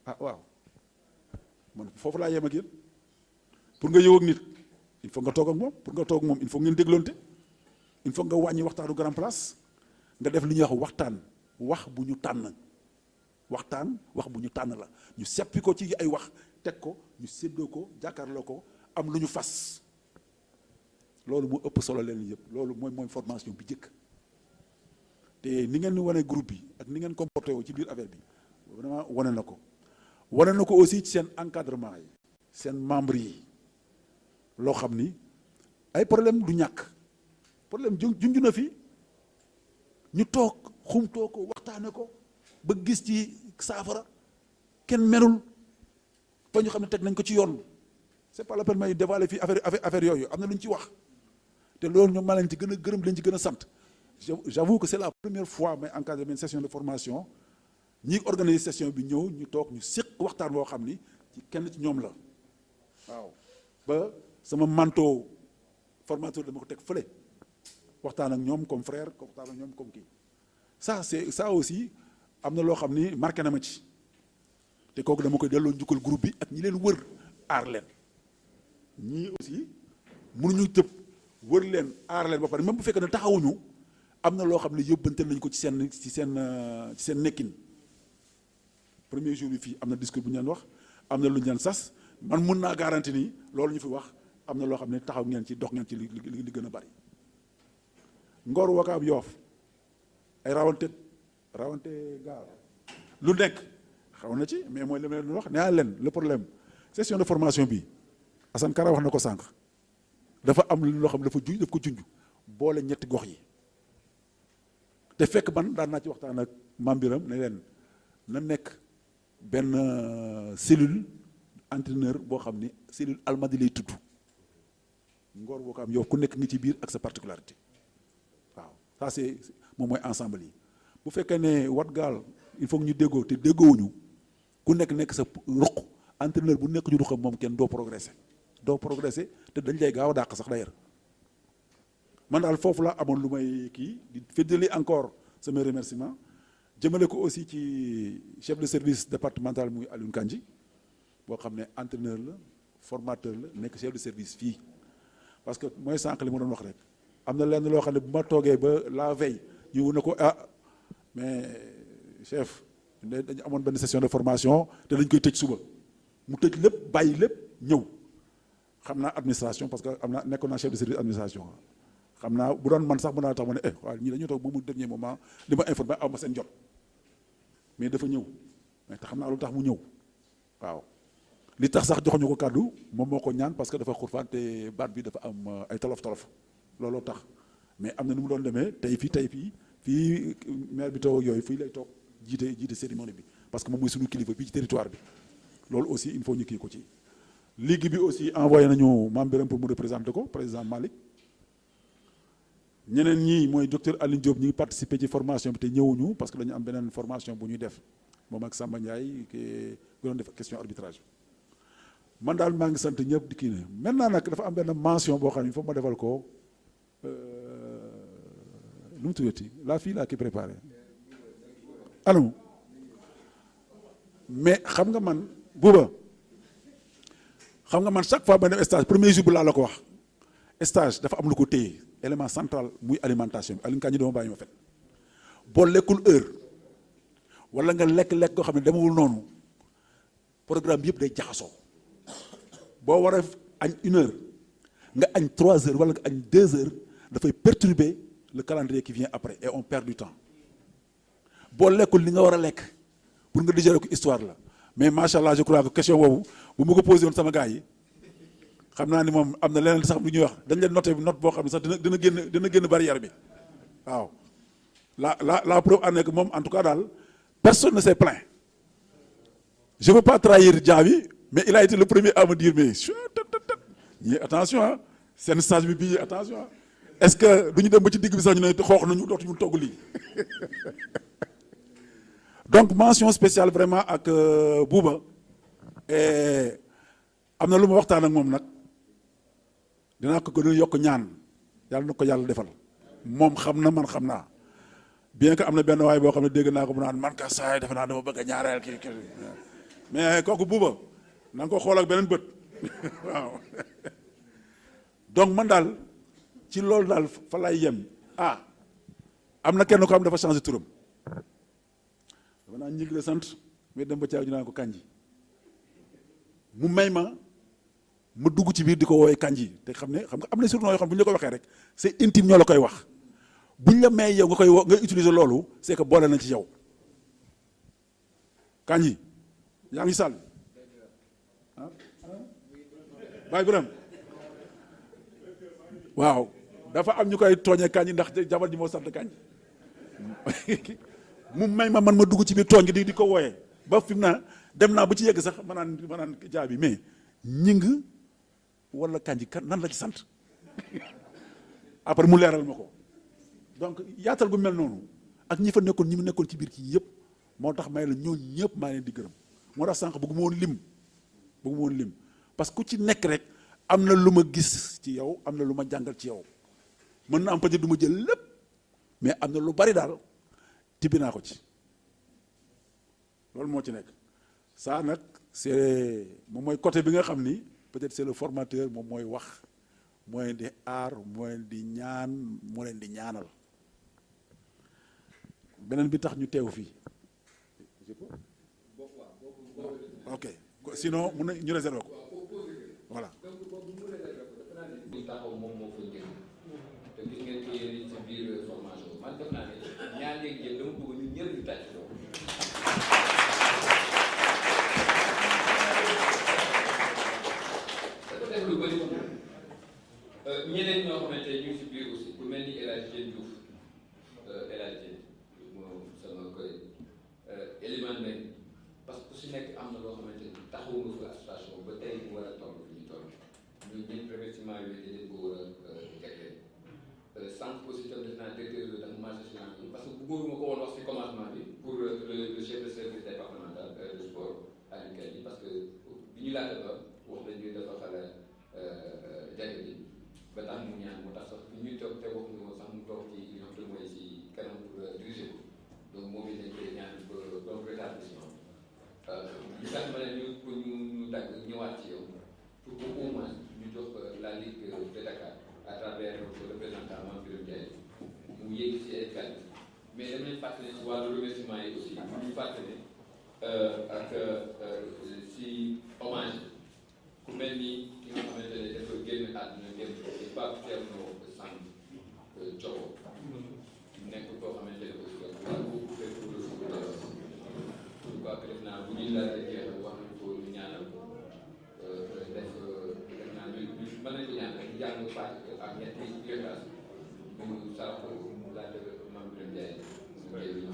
ah waaw man foofu laa yem ak yéen pour nga yow ak nit il faut nga toog ak moom pour nga toog ak moom il faut ngeen dégloonte il faut nga wàññi waxtaanu grand place nga def li ñuy wax waxtaan wax bu ñu tànn waxtaan wax bu ñu tànn la ñu seppi ko ci ay wax teg ko ñu séddoo ko jàkkaarloo ko am lu ñu fas loolu moo ëpp solo leen yëpp loolu mooy formation bi jëkk te ni ngeen wane groupe bi ak ni ngeen comporté woo ci biir affaire bi vraiment wane na ko aussi ci seen encadrement yi seen membres yi loo xam ni ay problème du ñàkk problème junj na fi ñu toog xumtoo ko waxtaane ko ba gis ci saafara kenn merul fa ñu xam ne teg nañ ko ci yoon c'est pas la peine may dévoiler fii affaire yooyu am na lu ñu ci wax te loolu ñoom maa leen ci gën a gërëm leen ci gën a sant j'avoue que c'est la première fois may encadré une session de formation ñi organiser session bi ñëw ñu toog ñu séq waxtaan boo xam ni ci kenn ci ñoom la waaw ba sama manteau formateur dama ko teg fële waxtaan ak ñoom comme frère waxtaan ak ñoom comme kii ça aussi am na loo xam ni marqué na ma ci te kooku dama koy delloo njukkal groupe bi ak ñi leen wër aar leen ñii aussi mënuñu tëb wër leen aar leen ba pare même bu fekkee ne taxawuñu am na loo xam ne yóbbante nañ ko ci seen nekkin premier jour bi fii am na discours bu ñu leen wax am na lu ñu leen sas man mun naa garanti ni loolu ñu fi wax am na loo xam ne taxaw ngeen ci dox ngeen ci li gën a bari Ngor Wakaam Yoof ay rawante gaal lu nekk xaw na ci mais mooy li ma leen wax nee naa leen le problème session de formation bi Assane Kara wax na ko sànq dafa am loo xam ne daf ko junj boole ñetti gox yi te fekk man daan naa ci waxtaan ak Mame Biram ne leen na nekk benn cellule entraîneur boo xam ni cellule Almadies lay tudd Ngor Wakaam yow ku nekk ngi ci biir ak sa particularité waaw ça c'est moom mooy ensemble yi bu fekkee ne wat gaal il faut que ñu déggoo te déggoowuñu ku nekk sa ruq entraîneur bu nekk ñu ruqam moom kenn doo progresser te dañ lay gaaw a dàq sax d'ailleurs man daal foofu la amoon lu may kii di féddali encore sama remerciement jëmale ko aussi ci chef de service départemental muy Alioune Kandji boo xam ne entraîneur la formateur la nekk chef de service fii parce que mooy sànq li ma doon wax rek am na lenn loo xam ne bu ma toogee ba la veille ñu ne ko mais chef dañu amoon benn session de formation te dañ koy tëj suba mu tëj lépp bàyyi lépp ñëw xam naa administration parce que nekkoon naa chef de service administration xam naa bu doon man sax mën naa tax ma ne waaw ñii dañu toog ba mu dernier moment li ma informé aw ma seen jot mais dafa ñëw mais te xam naa lu tax mu ñëw waaw li tax sax joxuñu ko kàddu moom moo ko ñaan parce que dafa xurfaan te baat bi dafa am ay tolof looloo tax mais am na nu mu doon demee tey fii maire bi toog ak yooyu fii lay toog jiite cérémonie bi parce que moom mooy suñu kilifa bii ci territoire bi loolu aussi il faut ñu kii ko ci ligue bi aussi envoyé nañu Mame Biram pour mu représenter ko président Malick ñeneen ñii mooy docteur Aline Diop ñi ngi participer ci formation bi te ñëwuñu parce que dañu am beneen formation bu ñuy def moom ak Samba Ndiaye ki doon def question arbitrage man daal maa ngi sant ñëpp di kii ne maintenant nag dafa am benn mention boo xam ne il faut ma defal ko nu mu tuddati la fille là qui préparé alors mais xam nga man buuba xam nga man chaque fois ma dem stage premier jour bi laa la ko wax stage dafa am lu ko téye élément central muy alimentation bi Alioune Kandji dama bàyyi ma fet boo lekkul heure wala nga lekk koo xam ne demewul noonu programme bi yëpp day jaxasoo boo war a añ 1 heure nga añ 3 heures wala nga añ 2 heures dafay perturber le calendrier qui vient après et on perd du temps boo lekkul li nga war a lekk pour nga digérer ko histoire la mais macha allah je crois que question boobu bu ma ko posé woon sama gars yi xam naa ni moom am na leneen sax lu ñuy wax dañ leen noté note boo xam ne sax dina génn barrière bi waaw la preuve en est que moom en tout cas daal personne ne s'est plaint je veux pas trahir Diaby mais il a été le premier à me dire mais ñii attention ah seen stage bi bii attention ah est-ce que du ñu dem ba ci digg bi sax ñu ne xoox nañu dootuñu togg lii donc mention spéciale vraiment ak Bouba et am na lu ma waxtaan ak moom nag dinaa ko gën a yokk ñaan yàlla na ko yàlla defal moom xam na man xam naa bien que am na benn waay boo xam ne dégg naa ko mu naan man ka saay defe naa dama bëgg a ñaareel kii mais kooku buuba na nga ko xool ak beneen bët waaw donc man daal ci loolu daal fa lay yem am na kenn ko xam dafa changé turam dafa naa ñig la sant mais dem ba caaw ñu naan ko Kandji mu may ma dugg ci biir di ko woowee Kandji te xam nga am na surnom yoo xam bu ñu la ko waxee rek c'est intime ñoo la koy wax buñ la may yow nga utiliser loolu c'est que boole nañ ci yow Kandji yaa ngi sàll Baye Birame waaw dafa am ñu koy tooñee Kandji ndax jabar ji moo sant Kandji mu may ma man ma dugg ci biir tooñ gi di ko wooyee ba fi mu na dem naa ba ci yegg sax ma naan jaabi mais ñing wala Kandji kan nan la ci sant après mu leeral ma ko donc yaatal gu mel noonu ak ñi fa nekkoon ñi mu nekkoon ci biir kii yëpp moo tax may la ñoo ñëpp maa leen di gërëm moo tax sànq bëgguma woon lim parce que ku ci nekk rek am na lu ma gis ci yow am na lu ma jàngal ci yow mën na am peut-être du ma jël lépp mais am na lu bari daal tibbi naa ko ci loolu moo ci nekk ça nag c'est moom mooy côté bi nga xam ni peut-être c'est le formateur moom mooy wax moo leen di aar moo leen di ñaan moo leen di ñaanal beneen bi tax ñu teew fii ok sinon mun na ñu réserver ko voilà. ñeneen ñoo xamante ne ñu ngi si biir aussi ku mel ni El Hadj Diouf El Hadj moom sama koy Elimane Mbengue parce que ku si nekk am na loo xamante ni taxawu nga fa association ba tey mu war a toll fi ñu toll ñun ñun remerciement yooyu dañ ko war a jagleel sànq aussi tam def naa directeur bi dafa marché si bi parce que bëggoon ma ko woon wax si commencement bi pour le chef de service départemental de sport Aliou Kandji parce que bi ñu laata ba wax nañu dafa xala jagle bi ba tax mu ñaan moo tax sax fi ñuy toog te waxuñu woon sax mu toog ci li nga xam ne mooy si kanam pour diriger ko donc moom it dañ koy ñaan ba bon rétablissement li tax ma ne ñu dagg ñëwaat ci yow pour que au moins ñu jox la Ligue de Dakar à travers le représentant Mame Birame Ndiaye mu yéegi si ay kàddu mais dama leen fàttali si wàllu remerciement yi aussi ñu fàttali ak si hommage ku mel ni ki nga xamante ne dafa génn àdduna génn di Pape Thierno Samb Thioro nekk koo xamante ne aussi waa boobu fekk pour je crois que def naa bu ñuy laajte jeexal wax nañu ko ñu ñaanal ko def naa ñu mën nañu ko ñaan rek jàng Fatou ak ñetti yëngaas ñu sarax ko mu laajte Mame Birame Ndiaye mu jël ñu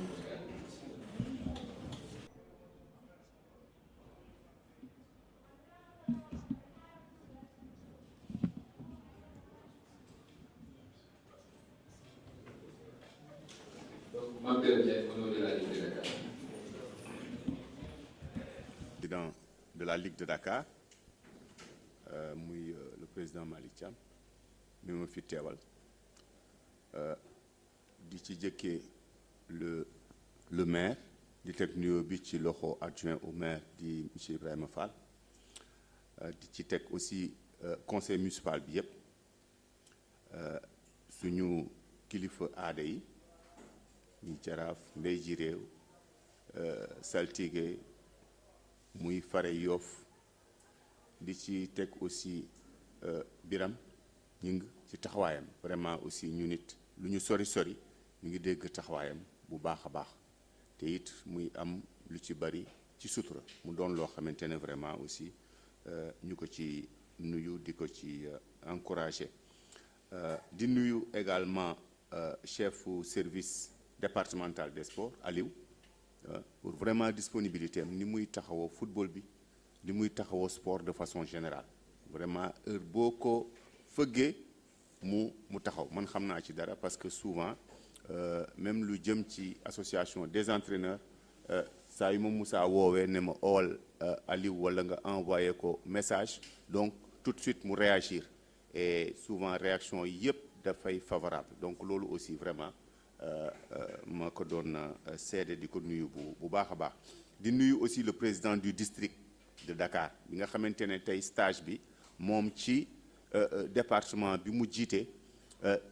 Mame Birame Ndiaye au nom de la Ligue de Dakar. Président de la Ligue de Dakar muy le président Malick Thiam mi ma fi teewal di ci jëkkee le maire di teg nuyoo bi ci loxo adjoint au maire di monsieur Ibrahima Fall di ci teg aussi conseil municipal bi yëpp suñu kilifa aada yi ñi jaraaf mbay ji réew saltige muy fare Yoff di ci teg aussi Biram ñu ngi ci taxawaayam vraiment aussi ñu nit lu ñu sori ñu ngi dégg taxawaayam bu baax a baax te it muy am lu ci bari ci sutura mu doon loo xamante ne vraiment aussi ñu ko ci nuyu di ko ci encourager di nuyu également chef service départemental des sports Aliou pour vraiment disponibilité am ni muy taxawoo football bi ni muy taxawoo sport de façon générale vraiment heure boo ko fëggee mu taxaw man xam naa ci dara parce que souvent même lu jëm ci association des entraîneurs saa yu ma musaa woowee ne ma ool Aliou wala nga envoyé ko message donc tout de suite mu réagir et souvent réaction yëpp dafay favorable donc loolu aussi vraiment ma ko doon seede di ko nuyu bu baax a baax di nuyu aussi le président du district de Dakar bi nga xamante ne tey stage bi moom ci département bi mu jiite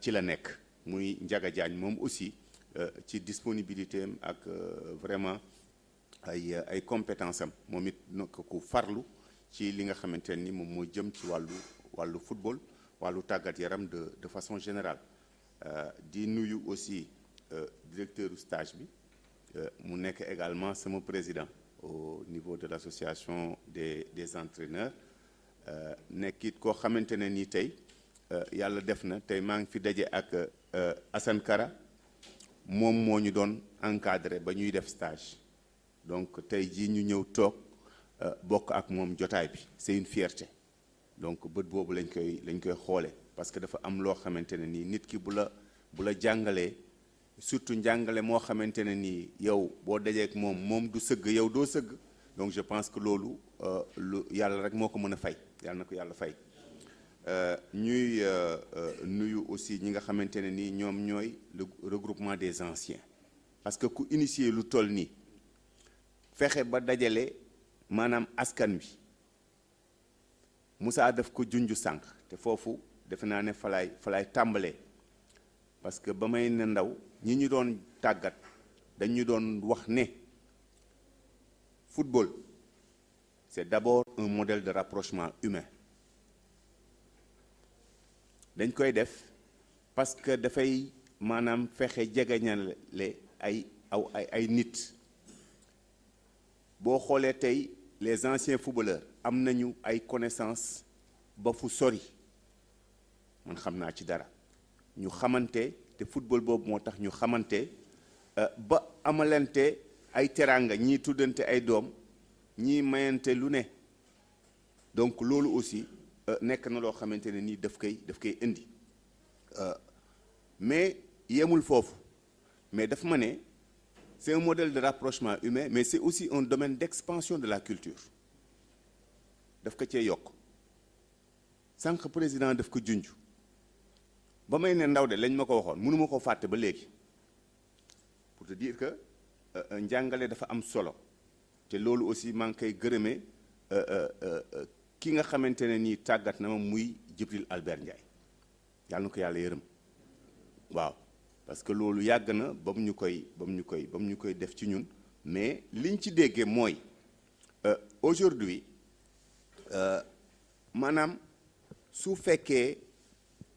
ci la nekk muy Ndiaga Diagne moom aussi ci disponibilité am ak vraiment ay compétence am moom it nag ku farlu ci li nga xamante ni moom moo jëm ci wàllu football wàllu tàggat yaram de façon générale di nuyu aussi directeur du stage bi mu nekk également sama président au niveau de l'association des entraîneurs nekkit koo xamante ne nii tey yàlla def na tey maa ngi fi daje ak Assane Kara moom moo ñu doon encadré ba ñuy def stage donc tey jii ñu ñëw toog bokk ak moom jotaay bi c'est une fierté donc bët boobu lañ koy xoole parce que dafa am loo xamante ne nii nit ki bu la jàngalee surtout njàngale moo xamante ne nii yow boo dajeek moom du sëgg yow doo sëgg donc je pense que loolu lu yàlla rek moo ko mën a fay yàlla na ko yàlla fay ñuy nuyu aussi ñi nga xamante ne nii ñoom ñooy le regroupement des anciens parce que ku initier lu toll nii fexe ba dajale maanaam askan wi Moussa daf ko junju sànq te foofu defe naa ne falaay tàmbalee parce que ba may ne ndaw ñi ñu doon tàggat dañu doon wax ne football c'est d'abord un modèle de rapprochement humain dañ koy def parce que dafay maanaam fexe jegeñale ay nit boo xoolee tey les anciens footballeurs am nañu ay connaissances ba fu sori man xam naa ci dara ñu xamante te football boobu moo tax ñu xamante ba amalante ay teraanga ñii tuddante ay doom ñii mayante lu ne donc loolu aussi nekk na loo xamante ne nii daf koy indi mais yemul foofu mais daf ma ne c'est un modèle de rapprochement humain mais c'est aussi un domaine d'expansion de la culture daf ko cee yokk sànq président daf ko junj ba may ne ndaw de lañ ma ko waxoon mënuma ko fàtte ba léegi pour te dire que njàngale dafa am solo te loolu aussi maa ngi koy gërëmee ki nga xamante ne nii tàggat na ma muy Djibril Albert Ndiaye yàlla na ko yàlla yërëm waaw parce que loolu yàgg na ba mu ñu koy def ci ñun mais liñ ci déggee mooy aujourd'hui maanaam su fekkee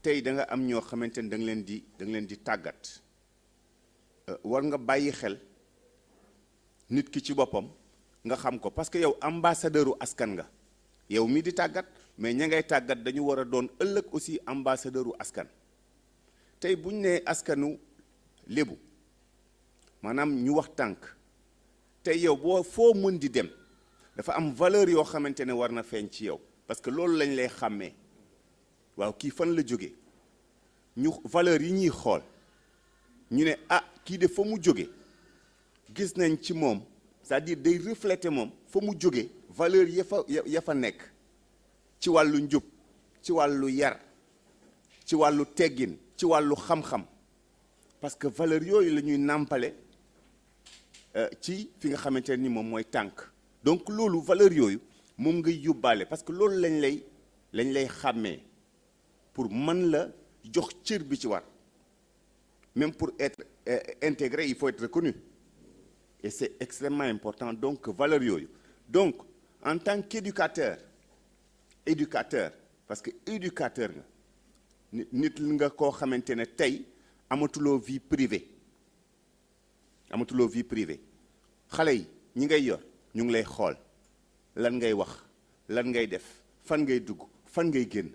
tey da nga am ñoo xamante ne da nga leen di tàggat war nga bàyyi xel nit ki ci boppam nga xam ko parce que yow ambassadeuru askan nga yow mii di tàggat mais ña ngay tàggat dañu war a doon ëllëg aussi ambassadeuru askan tey buñ nee askanu lébu maanaam ñu wax tànk tey yow foo mën di dem dafa am valeur yoo xamante ne war na feeñ ci yow parce que loolu lañ lay xàmmee waaw kii fan la jóge ñu valeur yi ñuy xool ñu ne kii de fa mu jóge gis nañ ci moom c'est-à-dire day refléter moom fa mu jóge valeur ya fa nekk ci wàllu njub ci wàllu yar ci wàllu teggin ci wàllu xam-xam parce que valeur yooyu la ñuy nàmpale ci fi nga xamante ne ni moom mooy tànk donc loolu valeur yooyu moom ngay yóbbaale parce que loolu lañ lay xàmmee pour mën la jox cër bi ci war même pour être intégré il faut être reconnu et c'est extrêmement important donc valeur yooyu donc en tant qu'éducateur parce que éducateur nga nit nga koo xamante ne tey amatuloo vie privée xale yi ñi ngay yor ñu ngi lay xool lan ngay wax lan ngay def fan ngay dugg fan ngay génn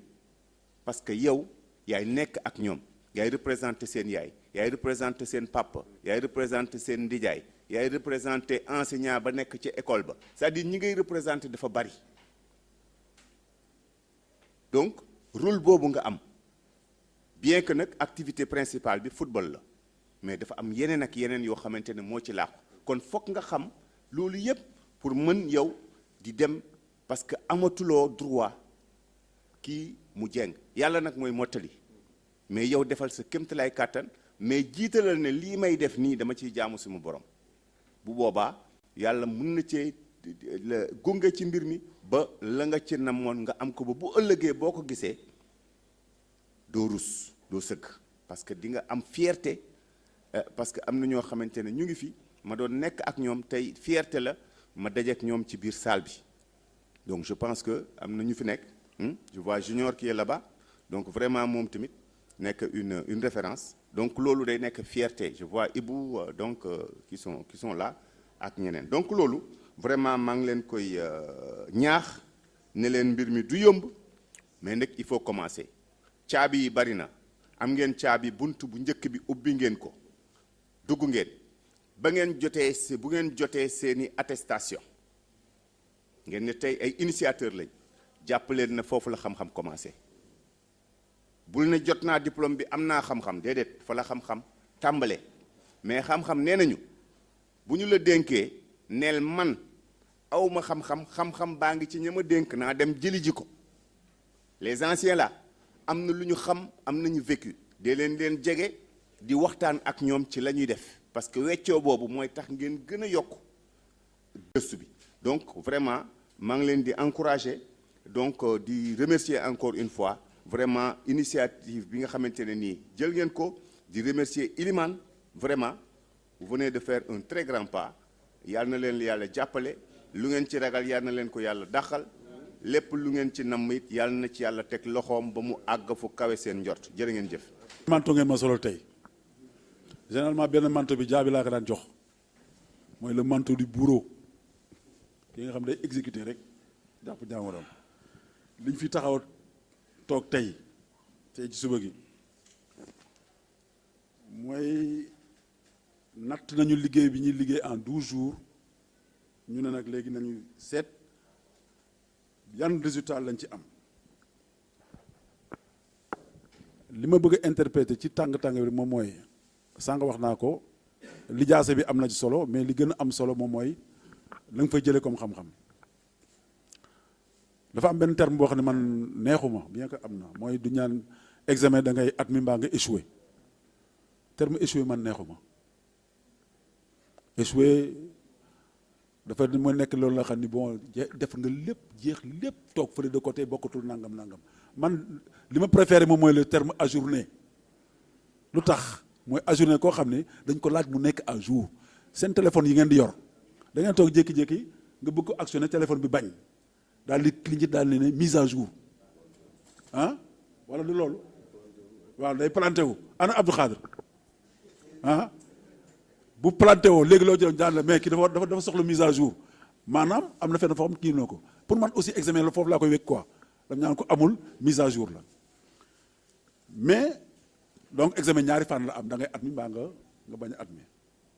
parce que yow yaay nekk ak ñoom yaay représenté seen yaay yaay représenté seen papa yaay représenté seen ndijaay yaay représenté enseignant ba nekk ci école ba c'est-à-dire ñi ngay représenté dafa bari donc rôle boobu nga am bien que nag activité principale bi football la mais dafa am yeneen ak yeneen yoo xamante ne moo ci làqu kon fokk nga xam loolu yépp pour mën yow di dem parce que amatuloo droit kii mu jeng yàlla nag mooy mottali mais yow defal sa kéemtalaay kàttan mais jiitalal ne lii may def nii dama ciy jaamu sama borom bu boobaa yàlla mun na cee gunge ci mbir mi ba la nga ci namoon nga am ko ba bu ëllëgee boo ko gisee doo rus doo sëgg parce que di nga am fierté parce que am na ñoo xamante ne ñu ngi fi ma doon nekk ak ñoom tey fierté la ma dajeek ñoom ci biir salle bi donc je pense que am na ñu fi nekk je vois Junior qui est là-bas donc vraiment moom tamit nekk une référence donc loolu day nekk fierté je vois Ibou donc qui sont là ak ñeneen donc loolu vraiment maa ngi leen koy ñaax ne leen mbir mi du yomb mais nag il faut commencer caabi yi bari na am ngeen caabi bunt bu njëkk bi ubbi ngeen ko dugg ngeen ba ngeen jotee bu ngeen jotee seeni attestation ngeen ne tey ay initiateur lañ jàpp leen na foofu la xam-xam commencé bul ne jot naa diplôme bi am naa xam-xam déedéet fa la xam-xam tàmbale mais xam-xam nee nañu bu ñu la dénkee neel man awma xam-xam baa ngi ci ña ma dénk naa dem jëli ji ko les anciens là am na lu ñu xam am nañu vécu dee leen jege di waxtaan ak ñoom ci la ñuy def parce que weccoo boobu mooy tax ngeen gën a yokk gëstu bi donc vraiment maa ngi leen di encourager donc di remercier encore une fois vraiment initiative bi nga xamante ne nii jël ngeen ko di remercier Ilimane vraiment vous venez de faire un très grand pas yal na leen yàlla jàppale lu ngeen ci ragal yal na leen ko yàlla dàqal lépp lu ngeen ci namm it yal na ci yàlla teg loxoom ba mu àgg fu kawe seen njort jërë ngeen jëf. manto ngeen ma solo tey généralement benn manto bi jaabi laa ko daan jox mooy le manteau du bourreau ki nga xam day exécuter rek jàpp jaamoram liñ fi taxaw toog tey ci suba gi mooy natt nañu liggéey bi ñuy liggéey en 12 jours ñu ne nag léegi nañu seet yan résultat lañ ci am li ma bëgg a interpréter ci tàng-tàng bi moom mooy sànq wax naa ko lijaase bi am na ci solo mais li gën a am solo moom mooy la nga fay jëlee comme xam-xam dafa am benn terme boo xam ne man neexuma bien que am na mooy du ñaan examen da ngay admis mbaa nga échoué terme échoué man neexuma échoué dafa ma nekk loolu la xam ni bon def nga lépp jeex lépp toog fële de côté bokkatul nangam man li ma préféré moom mooy le terme ajourné lu tax mooy ajourné koo xam ne dañ ko laaj mu nekk à jour seen téléphone yi ngeen di yor da ngeen toog jékki-jékki nga bëgg ko actionné téléphone bi bañ daal di cligné daal di ne mise à jour ah wala du loolu waaw day planté wu ana Abdou Khadre ah bu planté woo léegi loo jël daan la mais kii dafa soxla mise à jour maanaam am na fenn foo xam kii noo ko pour man aussi examen la foofu laa koy wekk quoi dam ñaan ko amul mise à jour la mais donc examen ñaari fan la am da ngay admis mbaa nga bañ a admis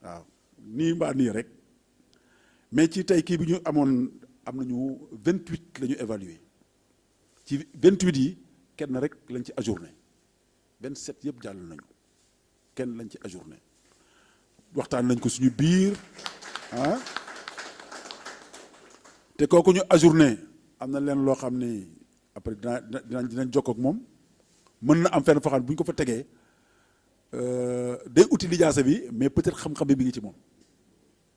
waaw nii mbaa nii rek mais ci tey kii bi ñu amoon am nañu 28 la ñu évalué ci 28 yi kenn rek lañ ci ajourné 27 yëpp jàll nañu kenn lañ ci ajourné waxtaan nañ ko suñu biir ah te kooku ñu ajourné am na leen loo xam ni après dinañ jokkoo ak moom mën na am fenn foo xam ne bu ñu ko fa tegee day uti lijaasa bi mais peut-être xam-xam bi ngi ci moom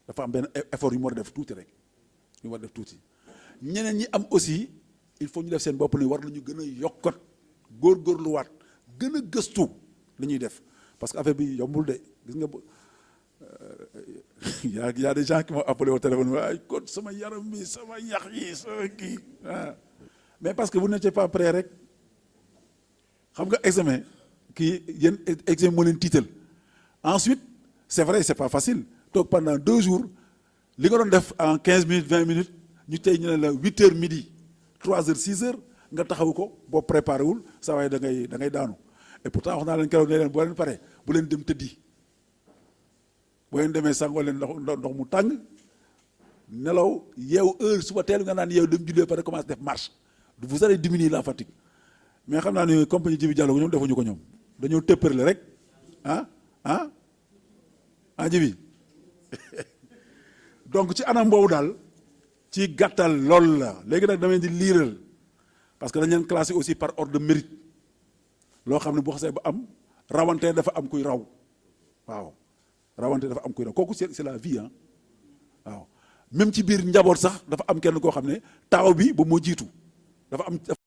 dafa am benn effort yu mu war a def tuuti rek yu mu war a def tuuti ñeneen ñi am aussi il faut ñu def seen bopp ni war nañu gën a yokkat góorgóorluwaat gën a gëstu li ñuy def parce que affaire bi yombul de gis nga y a des gens qui m'ont appelé au téléphone waaye kon sama yaram bi sama yax yi sama kii ah mais parce que vous n'étiez pas prêt rek xam nga examen kii yéen examen moo leen tiital ensuite c'est vrai c'est pas facile toog pendant 2 jours li nga doon def en 15 minutes 20 minutes ñu tey ñu ne la 8 heures midi 3 heures 6 heures nga taxaw ko boo préparé wul saa waay da ngay daanu et pourtant wax naa leen keroog ne leen boo leen pare bu leen dem tëddi boo leen demee sangoo leen ndox mu tàng nelaw yeew heure suba teel nga naan yeew dem jullee pare commencé def marche vous allez diminuer la fatigue mais xam naa ne compagnie Djibi Diallo ñoom defuñu ko ñoom dañoo tëppërle rek Djibi donc ci anam boobu daal ci gàttal lool la léegi nag damay di liiral parce que dañ leen classé aussi par ordre de mérite loo xam ne bu xasee ba am rawante dafa am kuy raw waaw rawante dafa am kuy raw kooku c'est la vie waaw même ci biir njaboot sax dafa am kenn koo xam ne taaw bi ba moo jiitu dafa am